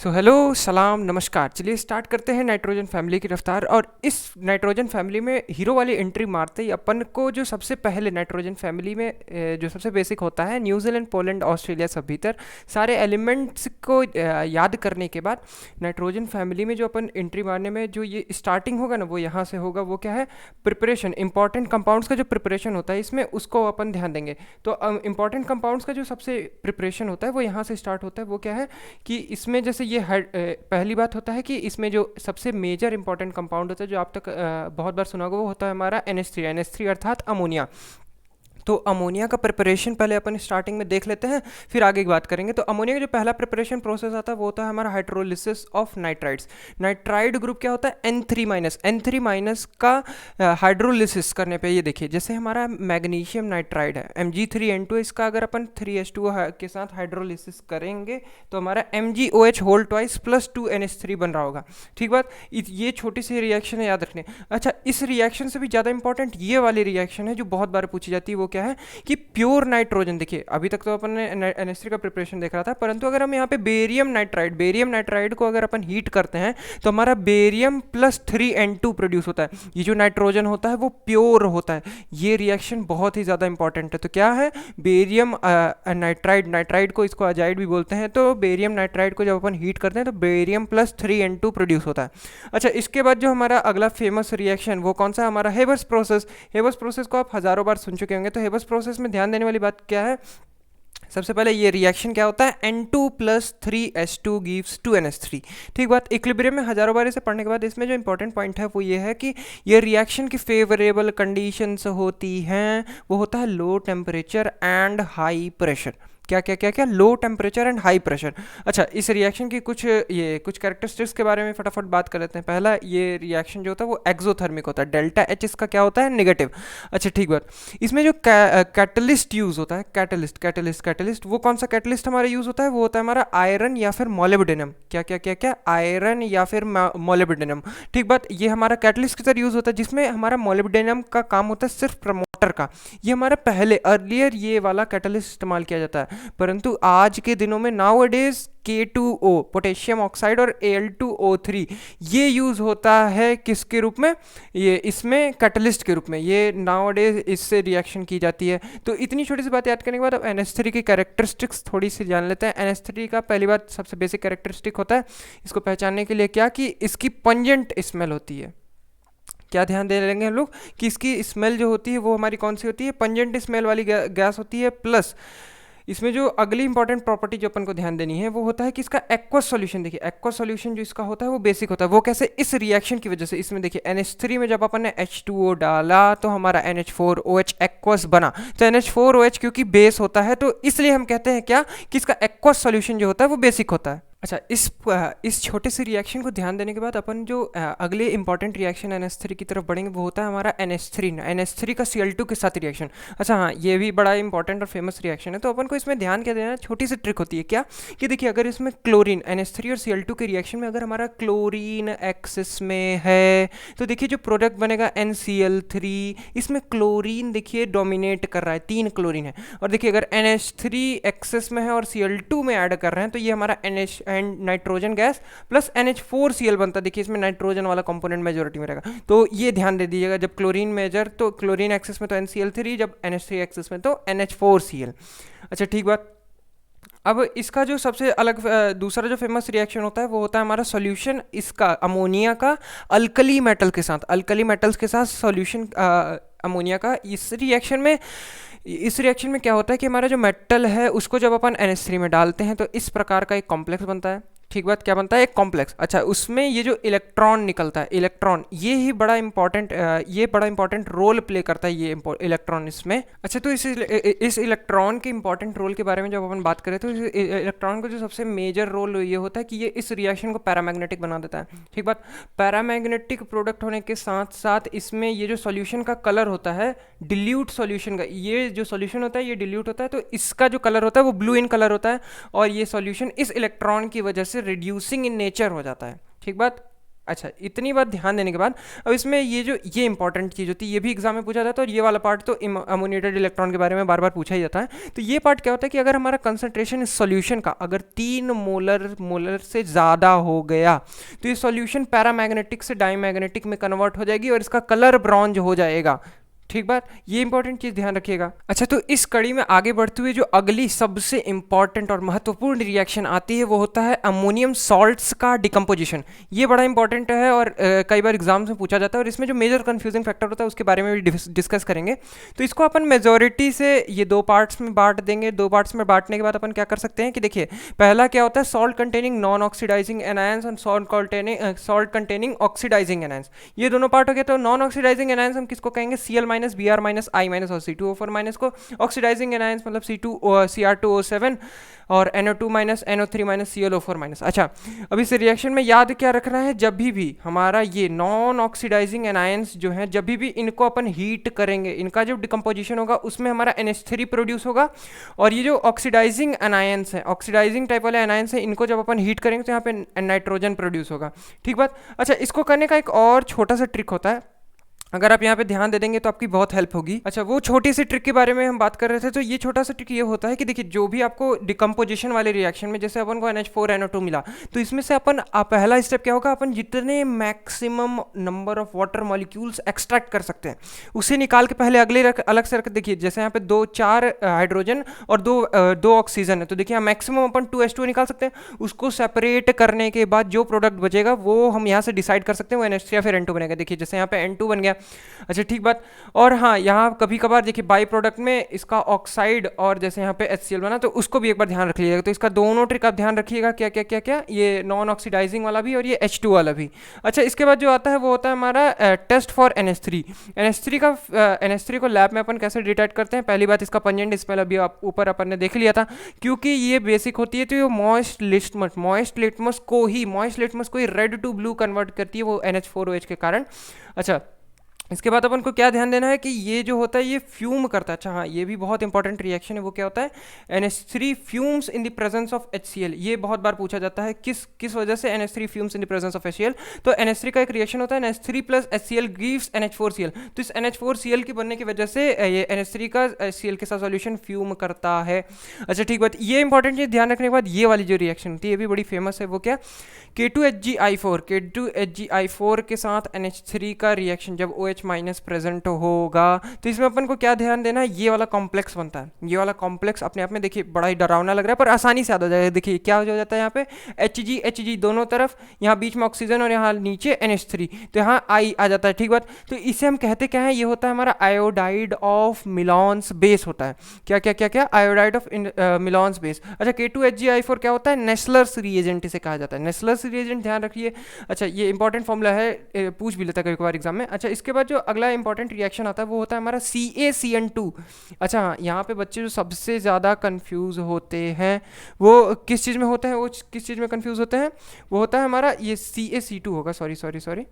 Hello सलाम नमस्कार। चलिए स्टार्ट करते हैं नाइट्रोजन फैमिली की रफ्तार। और इस नाइट्रोजन फैमिली में हीरो वाली एंट्री मारते ही अपन को जो सबसे पहले नाइट्रोजन फैमिली में जो सबसे बेसिक होता है, न्यूजीलैंड पोलैंड ऑस्ट्रेलिया सब भीतर सारे एलिमेंट्स को याद करने के बाद नाइट्रोजन फैमिली में जो अपन एंट्री मारने में जो ये स्टार्टिंग होगा ना, वो यहाँ से होगा। वो क्या है? प्रिपरेशन। इंपॉर्टेंट कंपाउंड्स का जो प्रिपरेशन होता है इसमें, उसको अपन ध्यान देंगे। तो इंपॉर्टेंट कंपाउंड्स का जो सबसे प्रिपरेशन होता है वो यहाँ से स्टार्ट होता है। वो क्या है कि इसमें जैसे ये पहली बात होता है कि इसमें जो सबसे मेजर इंपॉर्टेंट कंपाउंड होता है, जो आप तक बहुत बार सुना होगा, वो होता है हमारा NH3 अर्थात अमोनिया। तो अमोनिया का प्रिपरेशन पहले अपन स्टार्टिंग में देख लेते हैं, फिर आगे की बात करेंगे। तो अमोनिया का जो पहला प्रिपरेशन प्रोसेस आता है वो होता है हमारा hydrolysis of nitrides. Nitride group क्या होता है? N3 का हाइड्रोलिसिस करने पे, ये देखिए जैसे हमारा मैग्नीशियम नाइट्राइड है Mg3N2, इसका अगर अपन 3H2 के साथ हाइड्रोलिसिस करेंगे तो हमारा MgOH whole twice plus 2NH3 बन रहा होगा। ठीक बात, ये छोटी सी रिएक्शन है, याद रखने। अच्छा, इस रिएक्शन से भी ज़्यादा इंपॉर्टेंट ये वाली रिएक्शन है जो बहुत बार पूछी जाती है। वो क्या है कि प्योर नाइट्रोजन। देखिए अभी तक तो अपन ने NH3 का प्रिपरेशन देख रहा था, परंतु अगर हम यहाँ पे बेरियम नाइट्राइड को अगर अपन हीट करते हैं तो हमारा बेरियम प्लस 3N2 प्रोड्यूस होता है। ये जो नाइट्रोजन होता है वो प्योर होता है। ये रिएक्शन बहुत ही ज़्यादा इंपॉर्टेंट है। तो क्या है? बेरियम नाइट्राइड को, इसको अजाइड भी बोलते हैं। तो बेरियम नाइट्राइड को जब अपन हीट करते हैं तो बेरियम प्लस 3N2 प्रोड्यूस होता है। अच्छा, इसके बाद जो हमारा अगला फेमस रिएक्शन वो कौन सा? हमारा हेबर्स प्रोसेस। हेबर्स प्रोसेस को आप हज़ारों बार सुन चुके होंगे। तो हेबर्स प्रोसेस में ध्यान देने वाली बात क्या है? सबसे पहले ये रिएक्शन क्या होता है? N2 plus 3H2 gives 2NH3। ठीक बात। इक्विलिब्रियम में हजारों बार इसे पढ़ने के बाद इसमें जो इंपॉर्टेंट पॉइंट है वो ये है कि ये रिएक्शन की फेवरेबल कंडीशंस होती हैं। वो होता है low temperature and high pressure. क्या क्या क्या क्या? Low temperature and high pressure. अच्छा, इस रिएक्शन की कुछ कैरेक्टरिस्टिक्स के बारे में फटाफट बात कर लेते हैं। पहला, ये रिएक्शन जो होता है वो एक्सोथर्मिक होता है। डेल्टा H इसका क्या होता है? नेगेटिव। अच्छा ठीक बात। इसमें जो कैटलिस्ट यूज होता है, कैटलिस्ट, वो कौन सा कैटलिस्ट हमारा यूज होता है? वो होता है हमारा आयरन या फिर मोलिब्डेनम। क्या क्या क्या क्या? आयरन या फिर मोलिब्डेनम। ठीक बात। ये हमारा कैटलिस्ट की तरह यूज होता है, जिसमें हमारा मोलिब्डेनम का काम होता है सिर्फ प्रमोटर का। ये हमारा पहले अर्लियर ये वाला कैटलिस्ट इस्तेमाल किया जाता है, परंतु आज के दिनों में नाउ अडेज K2O पोटेशियम ऑक्साइड और Al2O3 ये यूज होता है किसके रूप में? ये इसमें कैटलिस्ट के रूप में। ये नाउ अडेज इससे रिएक्शन की जाती है। तो इतनी छोटी सी बात याद करने के बाद अब NH3 की कैरेक्टरिस्टिक्स थोड़ी सी जान लेते हैं। NH3 का पहली बात, सबसे बेसिक कैरेक्टरिस्टिक होता है इसको पहचानने के लिए क्या, कि इसकी पंजेंट स्मेल होती है। क्या ध्यान दे लेंगे हम लोग कि इसकी स्मेल जो होती है वो हमारी कौन सी होती है? पंजेंट स्मेल वाली गैस होती है। प्लस इसमें जो अगली इंपॉर्टेंट प्रॉपर्टी जो अपन को ध्यान देनी है वो होता है कि इसका एक्वस सॉल्यूशन। देखिए एक्वस सॉल्यूशन जो इसका होता है वो बेसिक होता है। वो कैसे? इस रिएक्शन की वजह से। इसमें देखिए NH3 में जब अपन ने H2O डाला तो हमारा NH4OH एक्वस बना। तो NH4OH क्योंकि बेस होता है तो इसलिए हम कहते हैं क्या, कि इसका एक्वस सॉल्यूशन जो होता है वो बेसिक होता है। अच्छा, इस छोटे से रिएक्शन को ध्यान देने के बाद अपन जो अगले इंपॉर्टेंट रिएक्शन NH3 की तरफ बढ़ेंगे वो होता है हमारा NH3 का Cl2 के साथ रिएक्शन। अच्छा हाँ, ये भी बड़ा इंपॉर्टेंट और फेमस रिएक्शन है। तो अपन को इसमें ध्यान क्या देना है? छोटी सी ट्रिक होती है क्या, कि देखिए अगर इसमें क्लोरीन, NH3 और Cl2 के रिएक्शन में अगर हमारा क्लोरीन एक्सिस में है तो देखिए जो प्रोडक्ट बनेगा NCl3, इसमें क्लोरीन देखिए डोमिनेट कर रहा है, 3 क्लोरीन है। और देखिए अगर NH3 एक्सिस में है और Cl2 में ऐड कर रहे हैं तो ये हमारा NH and nitrogen gas plus NH4Cl बनता है। देखिए इसमें नाइट्रोजन वाला कंपोनेंट मेजोरिटी में रहेगा। तो ये ध्यान दे दीजिएगा, जब क्लोरीन मेजर तो क्लोरीन एक्सिस में तो NCl3, जब NH3 एक्सिस में तो NH4Cl। अच्छा ठीक बात। अब इसका जो सबसे अलग दूसरा जो फेमस रिएक्शन होता है वो होता है हमारा सॉल्यूशन इसका अमोनिया का अल्कली मेटल्स के साथ सॉल्यूशन अमोनिया का। इस रिएक्शन में क्या होता है कि हमारा जो मेटल है उसको जब अपन NH3 में डालते हैं तो इस प्रकार का एक कॉम्प्लेक्स बनता है। ठीक बात, क्या बनता है? एक कॉम्प्लेक्स। अच्छा, उसमें ये जो इलेक्ट्रॉन निकलता है, इलेक्ट्रॉन ये बड़ा इंपॉर्टेंट रोल प्ले करता है, ये इलेक्ट्रॉन इसमें। अच्छा, तो इस इलेक्ट्रॉन के इंपॉर्टेंट रोल के बारे में जब अपन बात करें तो इलेक्ट्रॉन का जो सबसे मेजर रोल ये होता है कि ये इस रिएक्शन को पैरामैग्नेटिक बना देता है। ठीक बात। पैरामैग्नेटिक प्रोडक्ट होने के साथ साथ इसमें ये जो सॉल्यूशन का कलर होता है, डिल्यूट सॉल्यूशन का, ये जो सॉल्यूशन होता है ये डिल्यूट होता है, तो इसका जो कलर होता है वो ब्लू इन कलर होता है। और ये सॉल्यूशन इस इलेक्ट्रॉन की वजह से रिड्यूसिंग इन नेचर हो जाता है। ठीक बात। अच्छा, इतनी बात ध्यान देने के बाद अब इसमें ये इंपॉर्टेंट चीज़ होती है, ये भी एग्जाम में पूछा जाता है, और ये वाला पार्ट तो अमोनिएटेड इलेक्ट्रॉन के बारे में बार बार पूछा ही जाता है। तो ये पार्ट क्या होता है कि अगर हमारा कंसंट्रेशन इस सॉल्यूशन का अगर 3 मोलर से ज़्यादा हो गया तो ये सॉल्यूशन पैरामैग्नेटिक से डायमैग्नेटिक में कन्वर्ट हो जाएगी और इसका कलर ब्रॉन्ज हो जाएगा। ठीक बात, ये इंपॉर्टेंट चीज ध्यान रखिएगा। अच्छा, तो इस कड़ी में आगे बढ़ते हुए जो अगली सबसे इंपॉर्टेंट और महत्वपूर्ण रिएक्शन आती है वो होता है अमोनियम सॉल्ट्स का डिकम्पोजिशन। ये बड़ा इंपॉर्टेंट है और कई बार एग्जाम्स में पूछा जाता है, और इसमें जो मेजर कंफ्यूजिंग फैक्टर होता है उसके बारे में भी डिस्कस करेंगे। तो इसको अपन मेजोरिटी से ये 2 पार्ट्स में बांट देंगे। 2 पार्ट्स में बांटने के बाद अपन क्या कर सकते हैं कि देखिए, पहला क्या होता है, salt containing non oxidising anions और सॉल्ट कंटेनिंग ऑक्सीडाइजिंग एनायंस। ये दोनों पार्ट हो गया। तो नॉन ऑक्सीडाइजिंग एनायंस हम किसको कहेंगे, Cl minus, Br minus, I minus और C2O4 माइनस को। ऑक्सीडाइजिंग एनायंस मतलब Cr2O7 और NO2 minus, NO3 minus, ClO4 minus. अच्छा, अब इस रिएक्शन में याद क्या रखना है, जब भी हमारा ये नॉन ऑक्सीडाइजिंग एनायंस जो है, जब भी इनको अपन हीट करेंगे, इनका जो डिकम्पोजिशन होगा उसमें हमारा NH3 प्रोड्यूस होगा। और ये जो ऑक्सीडाइजिंग एनायंस है, ऑक्सीडाइजिंग टाइप वाले एनायंस है, इनको जब अपन हीट करेंगे तो यहाँ पे नाइट्रोजन प्रोड्यूस होगा। ठीक बात। अच्छा, इसको करने का एक और छोटा सा ट्रिक होता है, अगर आप यहाँ पे ध्यान दे देंगे तो आपकी बहुत हेल्प होगी। अच्छा, वो छोटी सी ट्रिक के बारे में हम बात कर रहे थे। तो ये छोटा सा ट्रिक ये होता है कि देखिए, जो भी आपको डिकम्पोजिशन वाले रिएक्शन में जैसे अपन को NH4NO2 मिला, तो इसमें से अपन पहला स्टेप क्या होगा, अपन जितने maximum number of water molecules extract कर सकते हैं उसे निकाल के पहले अलग से रख। देखिए, जैसे यहाँ पे 4 हाइड्रोजन और दो ऑक्सीजन है, तो देखिए यहाँ मैक्सिमम अपन 2H2 निकाल सकते हैं। उसको सेपरेट करने के बाद जो प्रोडक्ट बचेगा वो हम यहाँ से डिसाइड कर सकते हैं, वो NH3 या फिर N2 बनेगा। देखिए, जैसे यहाँ पे N2 बन गया। अच्छा, ठीक बात। और हाँ, यहाँ कभी कभार देखिए बाई प्रोडक्ट में इसका ऑक्साइड और जैसे यहाँ पे HCl बना, तो उसको भी एक बार ध्यान रख लीजिएगा। तो इसका दोनों ट्रिक आप ध्यान रखिएगा, क्या क्या क्या क्या, ये नॉन ऑक्सीडाइजिंग वाला भी और ये H2 वाला भी। अच्छा, इसके बाद जो आता है वो होता है हमारा टेस्ट फॉर NH3। NH3 को लैब में अपन कैसे डिटेक्ट करते हैं, पहली बात इसका पंजेंट स्मेल अभी ऊपर अपन ने देख लिया था, क्योंकि ये बेसिक होती है। तो ये मॉइस्ट लिटमस को ही रेड टू ब्लू कन्वर्ट करती है, वो NH4OH के कारण। अच्छा, इसके बाद अपन को क्या ध्यान देना है कि ये जो होता है ये फ्यूम करता है। अच्छा हाँ, ये भी बहुत इंपॉर्टेंट रिएक्शन है। वो क्या होता है, NH3 fumes in the presence of HCl। ये बहुत बार पूछा जाता है, किस वजह से NH3 fumes in the presence of HCl। तो NH3 का एक रिएक्शन होता है, NH3 plus HCl gives NH4Cl। तो इस NH4Cl की बनने की वजह से ये NH3 का HCl के साथ सॉल्यूशन फ्यूम करता है। अच्छा, ठीक बात। ये इंपॉर्टेंट चीज ध्यान रखने के बाद ये वाली जो रिएक्शन होती है ये भी बड़ी फेमस है। वो क्या, K2HgI4 के साथ NH3 का रिएक्शन जब OH माइनस प्रेजेंट होगा, तो इसमें अपन को क्या ध्यान देना है, ये वाला कॉम्प्लेक्स बनता है। ये वाला कॉम्प्लेक्स अपने आप में देखिए बड़ा ही डरावना लग रहा है, पर आसानी से याद हो जाएगा। देखिए क्या हो जाता है यहाँ पे, Hg दोनों तरफ, यहाँ बीच में ऑक्सीजन और यहाँ नीचे NH3, तो यहाँ I आ जाता है। ठीक बात। तो इसे हम कहते क्या है, ये होता है हमारा आयोडाइड ऑफ मिलॉन्स बेस होता है। क्या क्या क्या क्या, आयोडाइड ऑफ मिलॉन्स बेस। अच्छा, K2HgI4 क्या होता है, नेस्लर्स रिएजेंट इसे कहा जाता है। नेस्लर्स रिएजेंट ध्यान रखिए। अच्छा, ये इंपॉर्टेंट फॉर्मूला है, पूछ भी लेता है कभी कभार एग्जाम में। अच्छा, इसके बाद जो अगला इंपॉर्टेंट रिएक्शन आता है वो होता है हमारा CaCN2। अच्छा हाँ, यहाँ पे बच्चे जो सबसे ज़्यादा कंफ्यूज होते हैं वो किस चीज़ में होते हैं, वो होता है हमारा ये CaC2 होगा। Sorry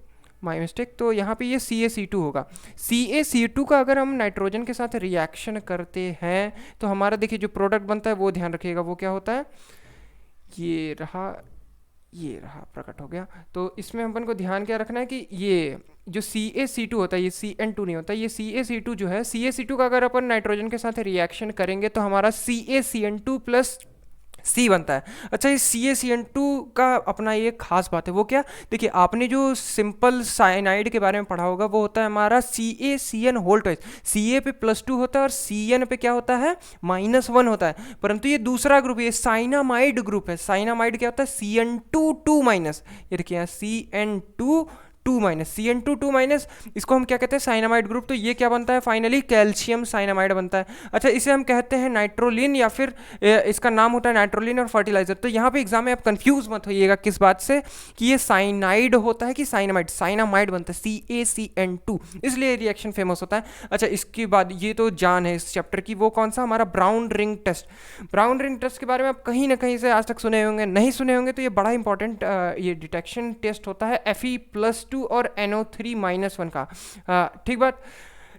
my mistake. तो यहाँ पे ये CaC2 होगा। CaC2 का अगर हम नाइट्रोजन के साथ रिएक्शन करते हैं तो हमारा देखिए जो प्रोडक्ट बनता है वो ध्यान रखिएगा, वो क्या होता है, ये रहा प्रकट हो गया। तो इसमें अपन को ध्यान क्या रखना है कि ये जो CaC2 होता है, ये CN2 नहीं होता, ये CaC2 जो है, CaC2 का अगर अपन नाइट्रोजन के साथ रिएक्शन करेंगे तो हमारा CaCN2 प्लस C बनता है। अच्छा, इस CaCN2 का अपना ये खास बात है, वो क्या, देखिए आपने जो सिंपल साइनाइड के बारे में पढ़ा होगा वो होता है हमारा CaCN होल ट्वाइस। Ca पे +2 होता है और Cn पे क्या होता है, -1 होता है। परंतु ये दूसरा ग्रुप, ये साइनामाइड ग्रुप है। साइनामाइड क्या होता है, CN2 ये देखिए यहाँ CN2 इसको हम क्या कहते हैं, साइनामाइड ग्रुप। तो ये क्या बनता है, फाइनली कैल्शियम साइनामाइड बनता है। अच्छा, इसे हम कहते हैं नाइट्रोलिन, या फिर इसका नाम होता है नाइट्रोलिन और फर्टिलाइजर। तो यहाँ पे एग्जाम में आप कंफ्यूज मत होइएगा किस बात से कि ये साइनाइड होता है कि साइनामाइड बनता है, CaCN2, इसलिए रिएक्शन फेमस होता है। अच्छा, इसके बाद ये तो जान है इस चैप्टर की, वो कौन सा, हमारा brown ring test. Brown ring test के बारे में आप कहीं ना कहीं से आज तक सुने होंगे, नहीं सुने होंगे तो ये बड़ा इंपॉर्टेंट ये डिटेक्शन टेस्ट होता है Fe+2 और NO3-1 का। ठीक बात।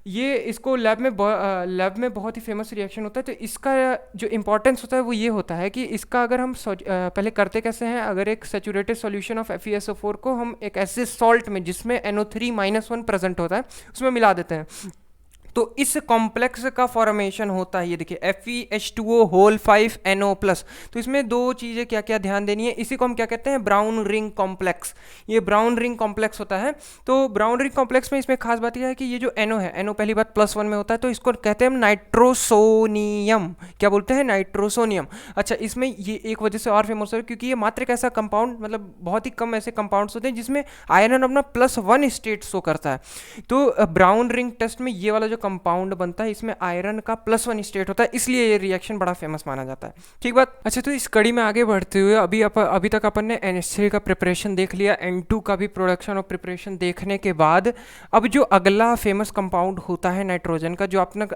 ये इसको लैब में बहुत ही फेमस रिएक्शन होता है। तो इसका जो इम्पोर्टेंस होता है वो ये होता है कि इसका अगर हम पहले करते कैसे हैं, अगर एक सेचूरेटेड सॉल्यूशन ऑफ FeSO4 को हम एक ऐसे सॉल्ट में जिसमें NO3-1 प्रेजेंट होता है उसमें मिला देते हैं, तो इस कॉम्प्लेक्स का फॉर्मेशन होता है। ये देखिए FeH2O होल 5NO प्लस। तो इसमें दो चीज़ें क्या क्या ध्यान देनी है, इसी को हम क्या कहते हैं, ब्राउन रिंग कॉम्प्लेक्स। ये ब्राउन रिंग कॉम्प्लेक्स होता है। तो ब्राउन रिंग कॉम्प्लेक्स में इसमें खास बात यह है कि ये जो NO है, NO पहली बात +1 में होता है, तो इसको कहते हैं हम नाइट्रोसोनियम। क्या बोलते हैं, नाइट्रोसोनियम। अच्छा, इसमें ये एक वजह से और फेमस है क्योंकि ये मात्र एक ऐसा कंपाउंड, मतलब बहुत ही कम ऐसे कंपाउंड्स होते हैं जिसमें आयरन अपना +1 स्टेट शो करता है। तो ब्राउन रिंग टेस्ट में ये वाला जो कंपाउंड बनता है इसमें आयरन का +1 स्टेट होता है, इसलिए ये रिएक्शन बड़ा फेमस माना जाता है। ठीक बात। अच्छा, तो इस कड़ी में आगे बढ़ते हुए अभी तक अपन ने NH3 का प्रिपरेशन देख लिया, N2 का भी प्रोडक्शन और प्रिपरेशन देखने के बाद अब जो अगला फेमस कंपाउंड होता है नाइट्रोजन का, जो आपने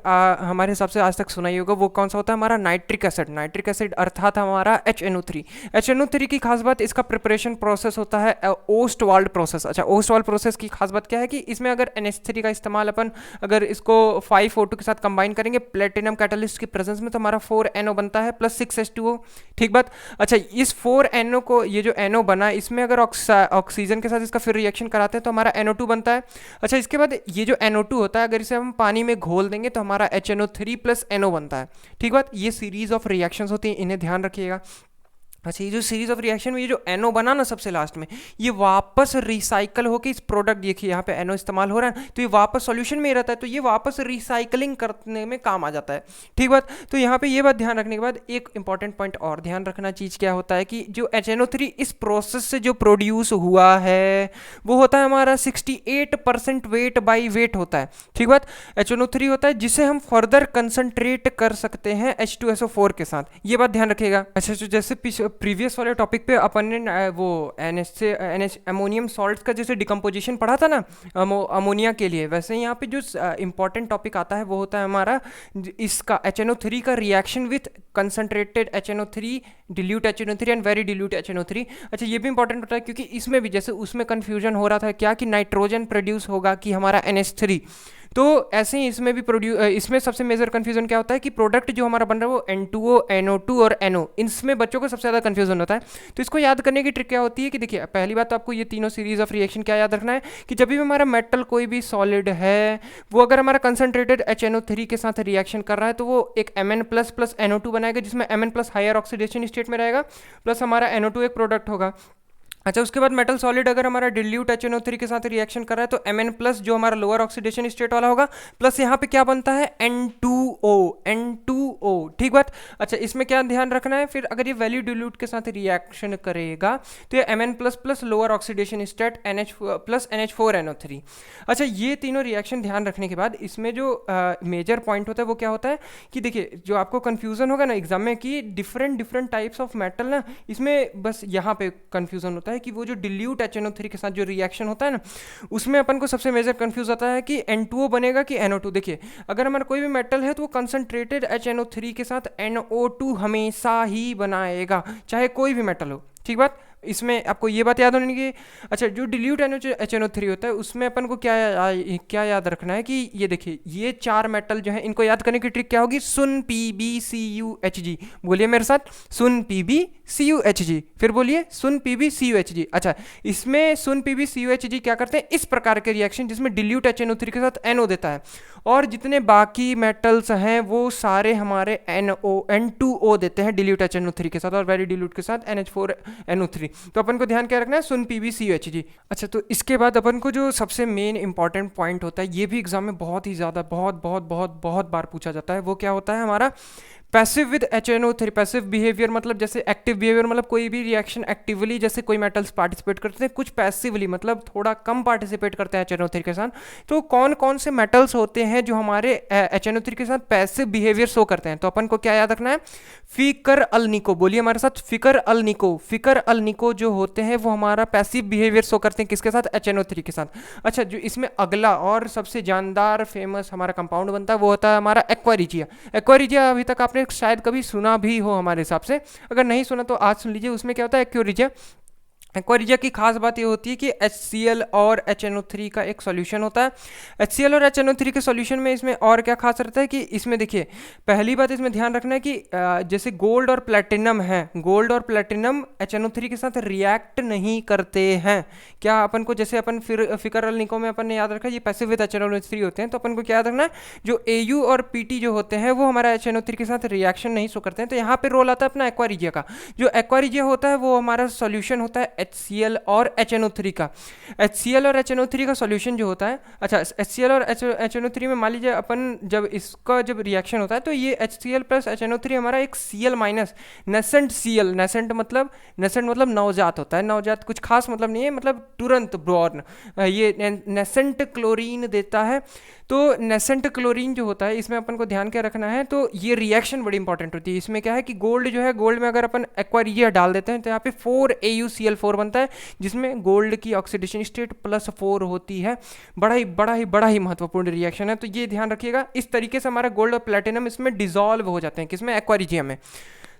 हमारे हिसाब से आज तक सुना ही होगा, वो कौन सा होता है, हमारा नाइट्रिक एसिड। नाइट्रिक एसिड अर्थात हमारा HNO3। HNO3 की खास बात, इसका प्रिपरेशन प्रोसेस होता है ओस्टवाल्ड प्रोसेस। अच्छा, ओस्टवाल्ड प्रोसेस की खास बात क्या है कि इसमें अगर NH3 का इस्तेमाल अपन अगर इसको 5O2 के साथ कंबाइन करेंगे प्लेटिनम कैटलिस्ट की प्रेजेंस में, तो हमारा 4NO बनता है +6H2O। ठीक बात। अच्छा, इस 4NO को, ये जो NO बना, इसमें अगर ऑक्सीजन के साथ इसका फिर रिएक्शन कराते हैं तो हमारा NO2 बनता है। अच्छा, इसके बाद ये जो NO2 होता है, अगर इसे हम पानी में घोल देंगे तो हमारा HNO3 + NO बनता है। ठीक बात। ये सीरीज ऑफ रिएक्शंस होती हैं, इन्हें ध्यान रखिएगा। अच्छा, ये जो सीरीज ऑफ रिएक्शन में ये जो NO बना ना सबसे लास्ट में, ये वापस रिसाइकल होकर इस प्रोडक्ट, देखिए यहाँ पे NO इस्तेमाल हो रहा है, तो ये वापस सॉल्यूशन में ही रहता है, तो ये वापस रिसाइकलिंग करने में काम आ जाता है। ठीक बात। तो यहाँ पे ये बात ध्यान रखने के बाद एक इंपॉर्टेंट पॉइंट और ध्यान रखना, चीज़ क्या होता है कि जो HNO3 इस प्रोसेस से जो प्रोड्यूस हुआ है वो होता है हमारा 68% वेट बाई वेट होता है। ठीक बात। HNO3 होता है जिसे हम फर्दर कंसनट्रेट कर सकते हैं H2SO4 के साथ, ये बात ध्यान रखिएगा। अच्छा, तो जैसे प्रीवियस वाले टॉपिक पे अपन ने वो NH अमोनियम सॉल्ट्स का जैसे डिकम्पोजिशन पढ़ा था ना अमोनिया के लिए, वैसे यहाँ पे जो इंपॉर्टेंट टॉपिक आता है वो होता है हमारा इसका HNO3 का reaction with concentrated HNO3, dilute HNO3 and very dilute HNO3। अच्छा, ये भी इंपॉर्टेंट होता है क्योंकि इसमें भी जैसे उसमें कन्फ्यूजन हो रहा था क्या कि नाइट्रोजन प्रोड्यूस होगा कि हमारा NH3, तो ऐसे ही इसमें भी इसमें सबसे मेजर कंफ्यूजन क्या होता है कि प्रोडक्ट जो हमारा बन रहा है वो N2O, NO2 और NO, इसमें बच्चों को सबसे ज़्यादा कंफ्यूजन होता है। तो इसको याद करने की ट्रिक क्या होती है कि देखिए, पहली बात तो आपको ये तीनों सीरीज ऑफ रिएक्शन क्या याद रखना है कि जब भी हमारा मेटल कोई भी सॉलिड है वो अगर हमारा कंसनट्रेटेड HNO3 के साथ रिएक्शन कर रहा है तो वो एक Mn+ NO2 बनाएगा, जिसमें Mn+ हायर ऑक्सीडेशन स्टेट में रहेगा, प्लस हमारा NO2 एक प्रोडक्ट होगा। अच्छा, उसके बाद मेटल सॉलिड अगर हमारा डिल्यूट HNO3 के साथ रिएक्शन कर रहा है तो Mn+ जो हमारा लोअर ऑक्सीडेशन स्टेट वाला होगा, प्लस यहाँ पे क्या बनता है N2O। ठीक बात। अच्छा, इसमें क्या ध्यान रखना है, फिर अगर ये वैल्यू डिल्यूट के साथ रिएक्शन करेगा तो ये Mn++ lower oxidation state NH+NH4NO3। अच्छा, ये तीनों रिएक्शन ध्यान रखने के बाद इसमें जो मेजर पॉइंट होता है वो क्या होता है कि देखिए, जो आपको कन्फ्यूजन होगा ना एग्जाम में कि डिफरेंट टाइप्स ऑफ मेटल ना, इसमें बस यहाँ पे कन्फ्यूजन होता है कि वो जो डिल्यूट HNO3 के साथ जो रिएक्शन होता है ना, उसमें अपन को सबसे मेजर कंफ्यूज होता है कि N2O बनेगा कि NO2। देखिए, अगर हमारा कोई भी मेटल है तो वो कंसंट्रेटेड HNO3 के साथ NO2 हमेशा ही बनाएगा, चाहे कोई भी मेटल हो। ठीक बात। इसमें आपको ये बात याद होनी कि अच्छा, जो डिल्यूट HNO3 होता है उसमें अपन को क्या याद रखना है कि ये देखिए, ये चार मेटल जो है इनको याद करने की ट्रिक क्या होगी, सुन PbCuHg। बोलिए मेरे साथ, सुन PbCuHg, फिर बोलिए सुन PbCuHg। अच्छा, इसमें सुन PbCuHg क्या करते हैं, इस प्रकार के रिएक्शन जिसमें डिल्यूट HNO3 के साथ NO देता है, और जितने बाकी मेटल्स हैं वो सारे हमारे N2O देते हैं डिल्यूट HNO3 के साथ, और वेरी डिल्यूट के साथ NH4NO3। तो अपन को ध्यान क्या रखना है, सुन PbCuHg। अच्छा, तो इसके बाद अपन को जो सबसे मेन इंपॉर्टेंट पॉइंट होता है, ये भी एग्जाम में बहुत ही ज़्यादा बहुत बार पूछा जाता है, वो क्या होता है हमारा passive with HNO3। Passive behaviour मतलब जैसे एक्टिव बिहेवियर मतलब कोई भी रिएक्शन एक्टिवली, जैसे कोई मेटल्स पार्टिसिपेट करते हैं, कुछ पैसिवली मतलब थोड़ा कम पार्टिसिपेट करते हैं HNO3 के साथ। तो कौन कौन से मेटल्स होते हैं जो हमारे HNO3 के साथ पैसिव बिहेवियर शो करते हैं, तो अपन को क्या याद रखना है, फिकर अल निको। बोलिए हमारे साथ, फिकर अल निको। फिकर अल निको जो होते हैं वो हमारा पैसिव बिहेवियर शो करते हैं किसके साथ, HNO3 के साथ। अच्छा, जो इसमें अगला और सबसे जानदार फेमस हमारा कंपाउंड बनता है वो होता है हमारा एक्वा रिजिया। एक्वा रिजिया अभी तक आपने शायद कभी सुना भी हो हमारे हिसाब से, अगर नहीं सुना तो आज सुन लीजिए। उसमें क्या होता है, एक्वा रिजिया एक्वा की खास बात ये होती है कि HCl और HNO3 का एक सॉल्यूशन होता है। HCl और HNO3 के सॉल्यूशन में इसमें और क्या खास रहता है कि इसमें देखिए, पहली बात इसमें ध्यान रखना है कि जैसे गोल्ड और प्लेटिनम है, गोल्ड और प्लेटिनम HNO3 के साथ रिएक्ट नहीं करते हैं। क्या अपन को, जैसे अपन फिर फिकर में अपन ने याद रखा ये पैसिव विद HNO3 होते हैं, तो अपन को क्या याद रखना है, जो AU और PT जो होते हैं वो हमारा HNO3 के साथ रिएक्शन नहीं शो करते हैं। तो यहाँ पे रोल आता है अपना एक्वा का। जो एक्वा होता है वो हमारा सॉल्यूशन होता है HCl और HNO3 का। HCl और HNO3 का सॉल्यूशन जो होता है, अच्छा HCl और HNO3 में मान लीजिए अपन जब इसका जब रिएक्शन होता है तो ये HCl प्लस HNO3 हमारा एक Cl minus nascent Cl, nascent मतलब नवजात होता है। नवजात कुछ खास मतलब नहीं है, मतलब तुरंत बॉर्न, ये नेसेंट क्लोरीन देता है। तो नेसेंट क्लोरीन जो होता है इसमें अपन को ध्यान क्या रखना है, तो ये रिएक्शन बड़ी इंपॉर्टेंट होती है। इसमें क्या है कि गोल्ड जो है, गोल्ड में अगर अपन एक्वा डाल देते हैं तो यहाँ पे 4AuCl4 बनता है, जिसमें गोल्ड की ऑक्सीडेशन स्टेट +4 होती है। बड़ा ही महत्वपूर्ण रिएक्शन है, तो ये ध्यान रखिएगा। इस तरीके से हमारा गोल्ड और प्लेटिनम इसमें डिजॉल्व हो जाते हैं, किसमें, एक्वा में।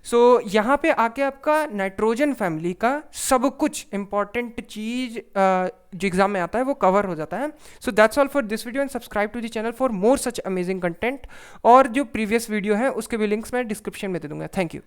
सो यहाँ पे आके आपका नाइट्रोजन फैमिली का सब कुछ इंपॉर्टेंट चीज जो एग्जाम में आता है वो कवर हो जाता है। So that's all for this video, and subscribe to the channel for more such amazing content. और जो प्रीवियस वीडियो है उसके भी लिंक्स मैं डिस्क्रिप्शन में दे दूंगा। Thank you.